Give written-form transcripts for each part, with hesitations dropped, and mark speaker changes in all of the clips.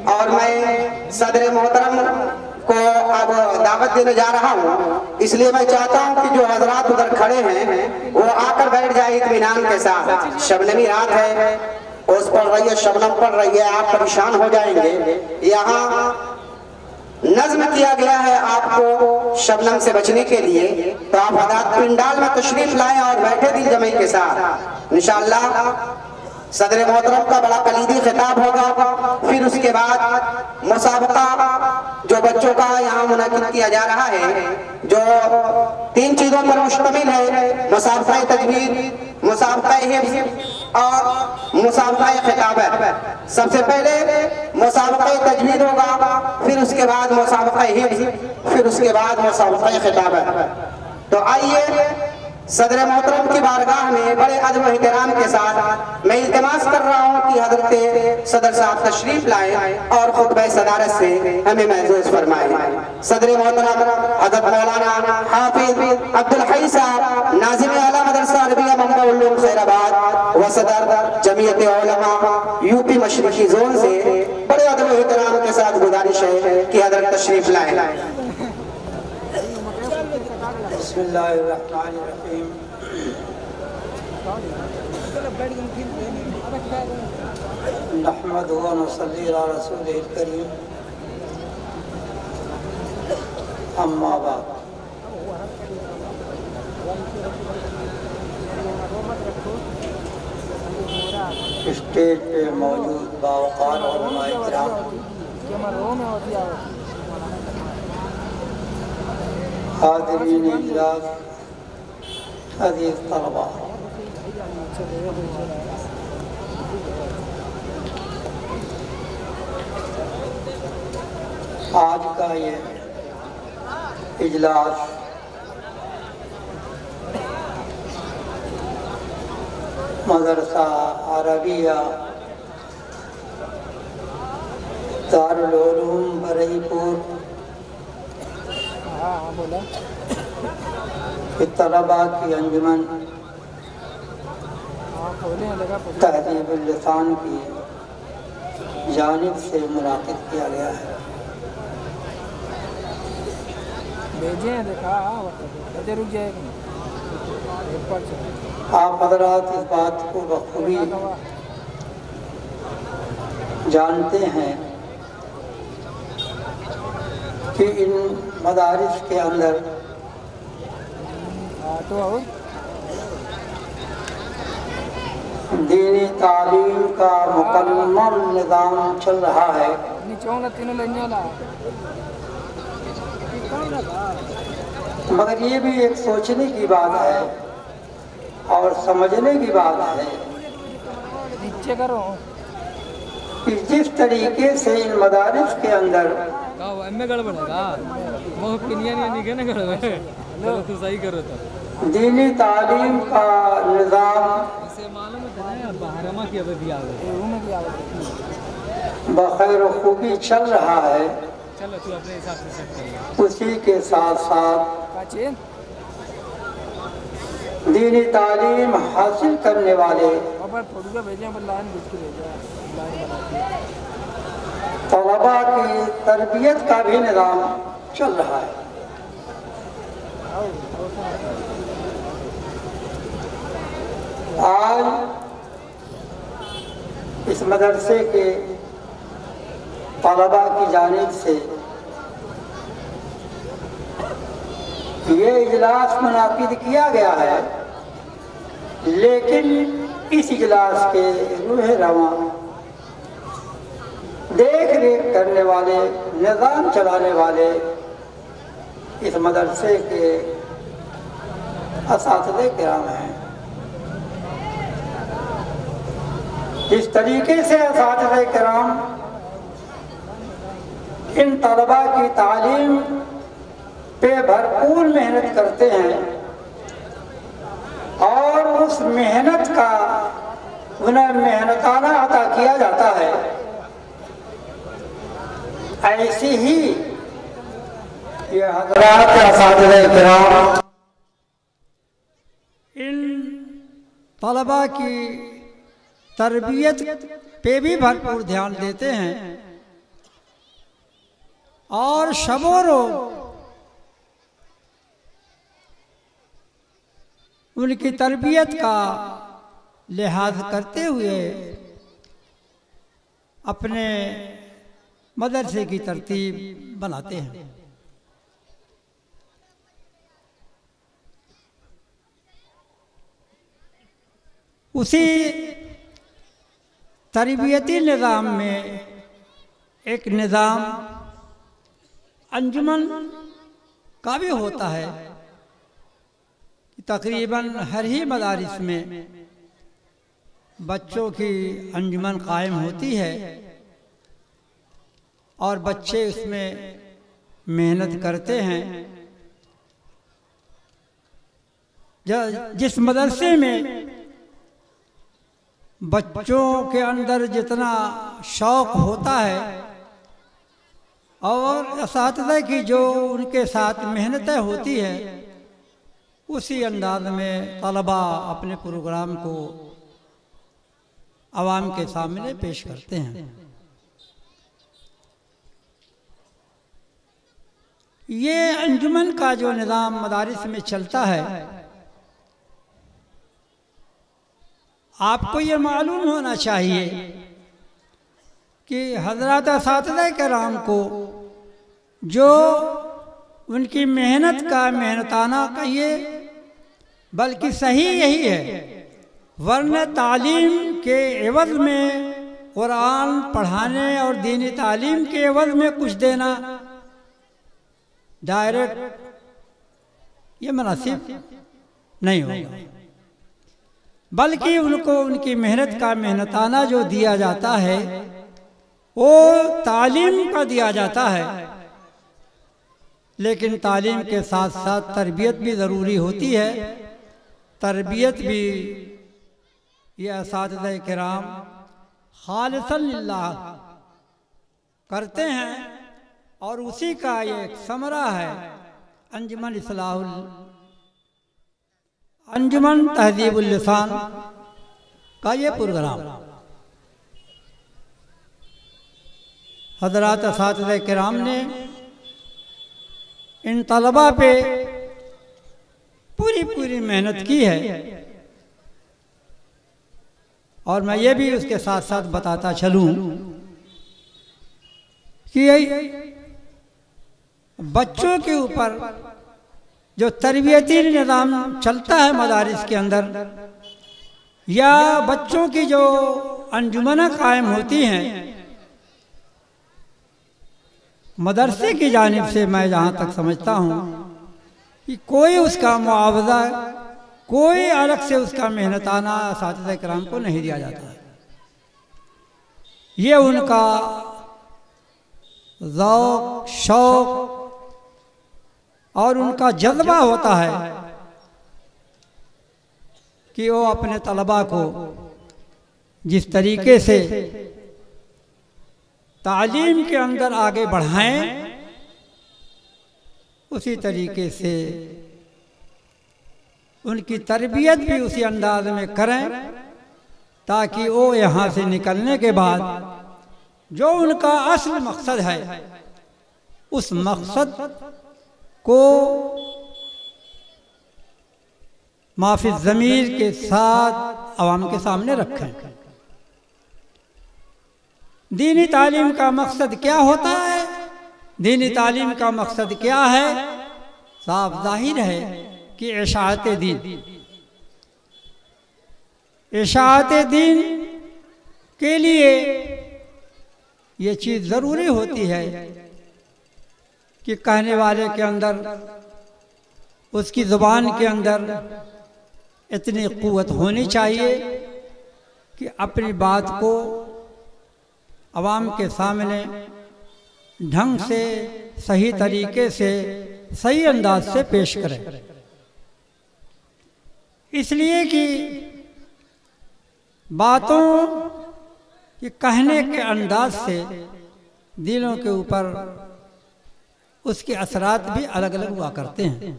Speaker 1: और मैं सदर मोहतरम को अब दावत देने जा रहा हूँ, इसलिए मैं चाहता हूँ कि जो हजरात उधर खड़े हैं वो आकर बैठ जाए इत्मीनान के साथ। शबनमी रात है, ओस पड़ रही है, शबनम पड़ रही है, आप परेशान हो जाएंगे। यहाँ नज्म किया गया है आपको शबनम से बचने के लिए, तो आप हजरात पिंडाल में तशरीफ लाएं और बैठे दिल जमे के साथ। इंशाअल्लाह सदर मोहतरम का बड़ा कलीदी खिताब होगा, फिर उसके बाद मुसाबका जो बच्चों का यहाँ मुनक़िद किया जा रहा है, जो 3 चीजों पर मुश्तमिल है, मुसाबका तजवीद, मुसाबका हिफ्ज़ और मुसाबका खिताबत। सबसे पहले मुसाबका तजवीद होगा, फिर उसके बाद मुसाबका हिफ्ज़, फिर उसके बाद मुसाबका खिताबत। तो आइए सदर मोहतरम की बारगाह में बड़े अदब एहतराम के साथ मैं इल्तिमास कर रहा हूँ कि हजरत सदर साहब तशरीफ लाएं और खुतबा सदारत से हमें महसूस फरमाएं। सदर मोहतरम हजरत मौलाना हाफिज अब्दुल हई साहब, नाज़िम आला मदरसा अरबिया मंबा उल्लूम खैराबाद व सदर जमीयत उलमा यूपी मशरिकी जोन से बड़े अदब एहतराम के साथ गुजारिश है कि हजरत तशरीफ लाएं।
Speaker 2: बिस्मिल्लाहिर्रहमानिर्रहीम। नहमदुहु व नसल्ली अला रसूलिल करीम, अम्मा बाद। स्टेज पे मौजूद बावकार उलमा इकराम, हाज़रीन इजलास, अज़ीज़ तलबा, आज का ये इजलास मदरसा अरबिया दारुल उलूम बरईपुर तलबा की अंजुमन तहज़ीबुल लिसान की जानिब से मुनाक़िद किया गया है। आप हज़रात इस बात को बखूबी जानते हैं कि इन मदारिस के अंदर दीनी तालीम का मुकम्मल निज़ाम चल रहा है, मगर ये भी एक सोचने की बात है और समझने की बात है कि जिस तरीके से इन मदारिस के अंदर दीनी तालीम का निज़ाम बखैर खूबी चल रहा है, उसी के साथ साथ दीनी तालीम हासिल करने वाले तलबा की तरबियत का भी निज़ाम चल रहा है। आज इस मदरसे के तलबा की जानिब से ये इजलास मुनाकिद किया गया है, लेकिन इस इजलास के रूह रवां देख रेख करने वाले, निज़ाम चलाने वाले इस मदरसे के असातिज़े किराम हैं। जिस तरीके से असातिज़े किराम इन तलबा की तालीम पे भरपूर मेहनत करते हैं और उस मेहनत का उन्हें मेहनताना अता किया जाता है, ऐसी ही ये हज़रात असातिज़े किराम इन तलबा की तरबियत पे भी भरपूर ध्यान देते हैं और शबो रोज उनकी तरबियत का लिहाज करते हुए अपने मदरसे की तरतीब बनाते हैं। उसी तरबियती निज़ाम में एक निज़ाम अंजुमन का भी होता है। तकरीबन हर ही मदारिस में बच्चों की अंजुमन कायम होती है और बच्चे उसमें मेहनत करते हैं। जिस मदरसे में बच्चों के अंदर जितना शौक़ होता है और असातिज़ा की जो उनके साथ मेहनतें होती है, उसी अंदाज में तलबा अपने प्रोग्राम को आवाम के सामने पेश करते हैं। ये अंजुमन का जो निज़ाम मदारिस में चलता है, आपको ये मालूम होना चाहिए कि हज़रत असातिज़ा किराम को जो उनकी मेहनत का मेहनताना कहिए, बल्कि सही यही है, वरना तालीम के एवज़ में कुरान पढ़ाने और दीनी तालीम के एवज़ में कुछ देना डायरेक्ट ये मुनासिब नहीं होगा, बल्कि उनको उनकी मेहनत का मेहनताना जो दिया जाता है वो तालीम का दिया जाता है। लेकिन तालीम के साथ साथ तरबियत भी ज़रूरी होती है। तरबियत भी ये असातिज़ा किराम खालिसन लिल्लाह करते हैं और उसी का ये एक समरा है अंजुमन तहज़ीबुल लिसान का ये प्रोग्राम। हज़रात असातिज़ा किराम ने इन तलबा पे पूरी मेहनत की है और मैं ये भी उसके साथ साथ बताता चलूं कि बच्चों के ऊपर जो तरबियती निज़ाम चलता है मदारिस के अंदर, या बच्चों की जो अंजुमन कायम होती हैं मदरसे की जानिब से, मैं जहाँ तक समझता हूँ कि कोई उसका मुआवजा, कोई अलग से उसका मेहनताना असातिज़ा किराम को नहीं दिया जाता है। ये उनका ज़ौक़, शौक़ और उनका जज्बा होता है कि वो अपने तलबा को जिस तरीके से तालीम के अंदर आगे बढ़ाएं, उसी तरीके से उनकी तरबियत भी उसी अंदाज में करें, ताकि वो यहाँ से निकलने के बाद जो उनका असल मकसद है, उस मकसद को माफी ज़मीर के साथ आवाम के सामने रखें। दीनी तालीम का मकसद क्या होता है? दीनी तालीम का मकसद क्या है? साफ जाहिर है कि इशाअत दीन, इशाअत दीन के लिए ये चीज़ ज़रूरी होती है कि कहने वाले के अंदर, उसकी ज़ुबान के अंदर इतनी क़ुव्वत होनी चाहिए कि अपनी बात को आवाम के सामने ढंग से, सही तरीके से, सही अंदाज से पेश करें। इसलिए कि बातों के कहने के अंदाज से दिलों के ऊपर उसके असरात भी अलग अलग हुआ करते हैं,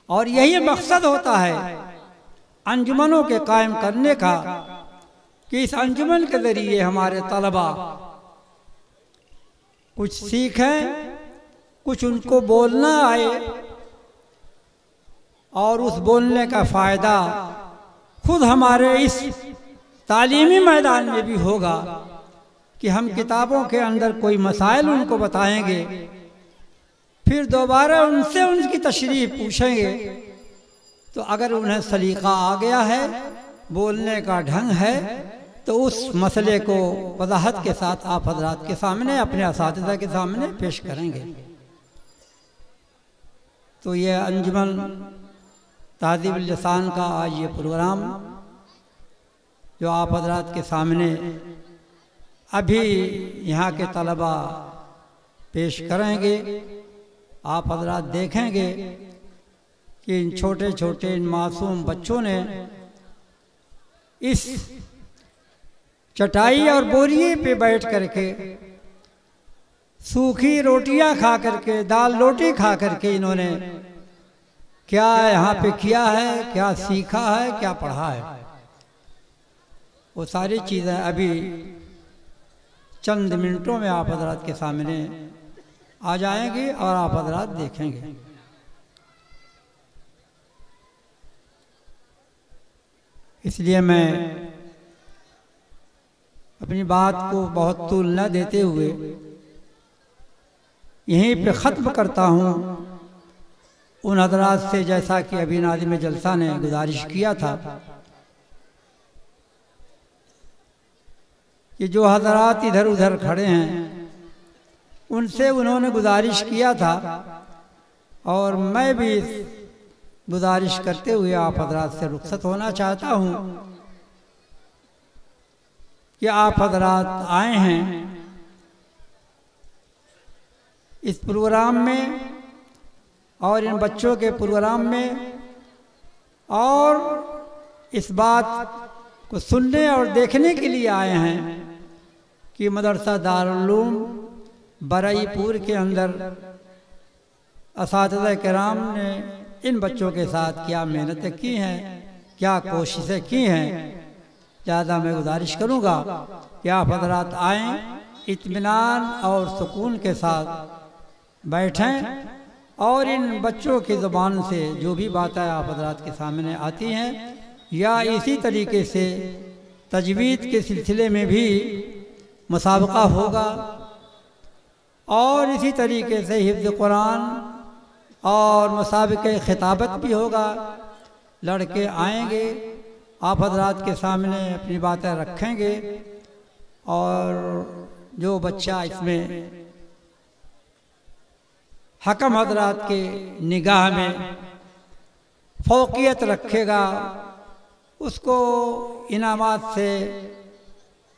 Speaker 2: और यही मकसद होता है अंजुमनों के कायम करने का कि इस अंजुमन के ज़रिए हमारे तलबा कुछ सीखें, कुछ उनको बोलना आए और उस बोलने का फ़ायदा खुद हमारे इस तालीमी मैदान में भी होगा कि हम किताबों के अंदर कोई मसाइल उनको बताएंगे, फिर दोबारा उनसे उनकी तशरीह पूछेंगे, तो अगर उन्हें सलीका आ गया है, बोलने का ढंग है, तो उस मसले को वजाहत के साथ आप हजरात के सामने, अपने असातिज़ा के सामने पेश करेंगे। तो ये अंजुमन तहज़ीब लिसान का आज ये प्रोग्राम जो आप हजरात के सामने अभी यहाँ के तलबा पेश करेंगे, आप हजरात देखेंगे कि इन छोटे छोटे इन मासूम बच्चों ने इस चटाई और बोरिए पे बैठ करके सूखी रोटियां खा करके, दाल रोटी खा करके इन्होंने क्या यहाँ पे किया है, क्या सीखा है, क्या पढ़ा है, वो सारी चीज़ें अभी चंद मिनटों में आप हजरात के सामने आ जाएंगी और आप हजरात देखेंगे। इसलिए मैं अपनी बात को बहुत तूल न देते हुए यहीं पे ख़त्म करता हूँ उन हजरात से, जैसा कि अभी नाज़िम जलसा ने गुजारिश किया था कि जो हजरात इधर उधर खड़े हैं उनसे उन्होंने गुजारिश किया था, और मैं भी गुजारिश करते हुए आप हजरात से रुखसत होना चाहता हूँ कि आप हजरात आए हैं इस प्रोग्राम में और इन बच्चों के प्रोग्राम में, और इस बात को सुनने और देखने के लिए आए हैं कि मदरसा दारुल उलूम बरईपुर के अंदर असातिज़ा किराम ने इन बच्चों के साथ क्या मेहनतें की हैं, क्या कोशिशें की हैं। ज़्यादा मैं गुजारिश करूँगा कि आप हजरात आएँ, इत्मीनान और सुकून के साथ बैठें और इन बच्चों की ज़ुबान से जो भी बातें आप हजरात के सामने आती हैं, या इसी तरीके से तजवीद के सिलसिले में भी मुसाबका होगा, और इसी तरीके से हिफ्ज़ कुरान और मुसाबक़े खिताबत भी होगा। लड़के आएंगे, आप हजरात के सामने अपनी बातें रखेंगे, और जो बच्चा इसमें हकम हजरात के निगाह में फ़ौक़ियत रखेगा, उसको इनामात से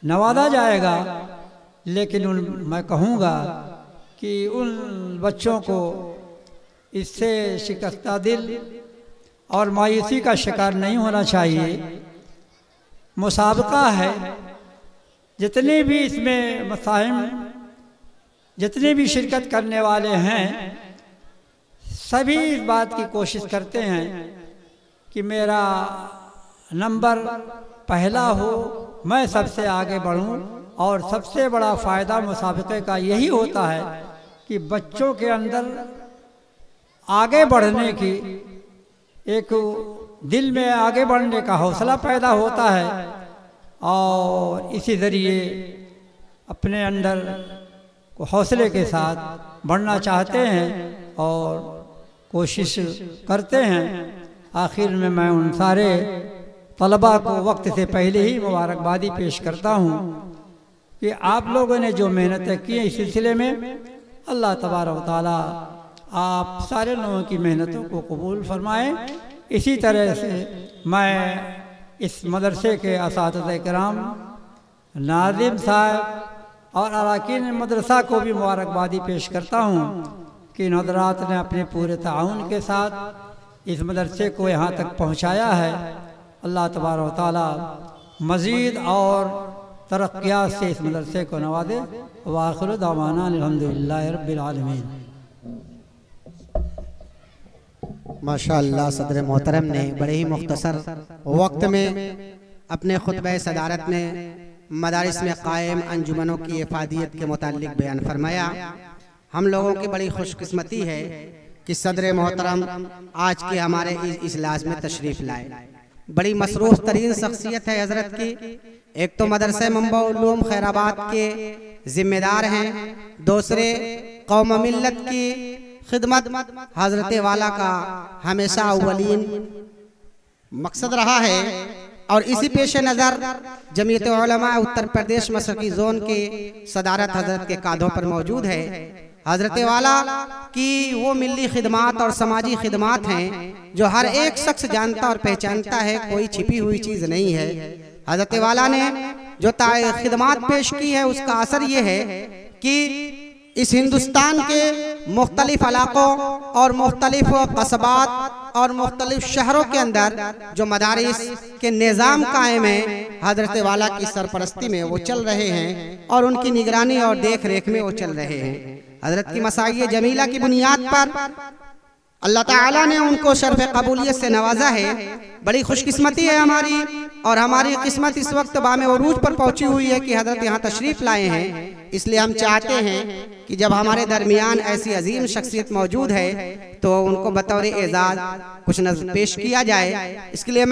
Speaker 2: नवाजा जाएगा। लेकिन मैं कहूँगा कि उन बच्चों को इससे शिकस्ता दिल और मायूसी का शिकार नहीं होना चाहिए। मुसाबका है, जितने भी इसमें मसाहिम, जितने भी शिरकत करने वाले हैं, सभी इस बात की कोशिश करते हैं कि मेरा नंबर पहला हो, मैं सबसे आगे बढ़ूं, और सबसे बड़ा फ़ायदा मुसाबक़े का यही होता है कि बच्चों के अंदर आगे बढ़ने की एक दिल में आगे बढ़ने का हौसला पैदा होता है, और इसी ज़रिए अपने अंदर को हौसले के साथ बढ़ना चाहते हैं और कोशिश करते हैं। आखिर में मैं उन सारे तलबा को वक्त से पहले ही मुबारकबादी पेश करता हूँ कि आप लोगों ने जो मेहनतें की हैं इस सिलसिले में, अल्लाह तबारक व तआला आप सारे लोगों की मेहनतों को कबूल फरमाएँ। इसी तरह से मैं इस मदरसे के असातिज़ा किराम, नाज़िम साहब और अराकीन मदरसा को भी मुबारकबादी पेश करता हूँ कि इन हज़रात ने अपने पूरे ताउन के साथ इस मदरसे को यहाँ तक पहुँचाया है। अल्लाह तबारक व तआला मज़ीद और तरक्कियात से इस मदरसे को नवाजे। व आखिर दावाना अल्हम्दुलिल्लाहि रब्बिल आलमीन।
Speaker 1: माशाअल्लाह सदर मोहतरम ने बड़े ही मुख्तसर वक्त में अपने खुतबे सदारत में मदारिस में कायम अंजुमनों की इफादियत के मुतालिक बयान फरमाया। हम लोगों की बड़ी खुशकिस्मती है कि सदर मोहतरम आज के हमारे इस इजलास में तशरीफ़ लाए। बड़ी मसरूफ़ तरीन शख्सियत है हज़रत की। एक तो मदरसा मंबा-उल-उलूम खैराबाद के जिम्मेदार हैं, दूसरे कौम मिल्लत की खिदमत हज़रत वाला का हमेशा अव्वलीन मकसद रहा है। और इसी पेश नज़र जमीयत उलमा उत्तर प्रदेश मशरक़ी जोन के सदारत हज़रत के कांधों पर मौजूद है। हज़रत वाला की वो मिली खिदमात और समाजी खिदमात हैं जो हर एक शख्स जानता और पहचानता है, कोई छिपी हुई चीज़ नहीं है। हज़रत वाला ने जो खिदमात पेश की है उसका असर ये है कि इस हिंदुस्तान के मुख्तलिफ इलाकों और मुख्तलिफ कस्बात और मुख्तलिफ शहरों के अंदर जो मदारिस के निज़ाम कायम है हज़रत वाला की सरपरस्ती में वो चल रहे हैं और उनकी निगरानी और देख रेख में वो चल रहे हैं। हज़रत की मसाई जमीला की बुनियाद पर अल्लाह ताला ने उनको शर्फ कबूलियत से नवाजा है। बड़ी खुशकिस्मती है हमारी, और हमारी किस्मत इस वक्त बामे उरूज पर पहुंची हुई है कि हज़रत यहाँ तशरीफ़ लाए हैं। इसलिए हम चाहते हैं कि जब हमारे दरमियान ऐसी अजीम शख्सियत मौजूद है तो उनको बतौर एजाज़ कुछ नज़्म पेश किया जाए। इसके लिए मैं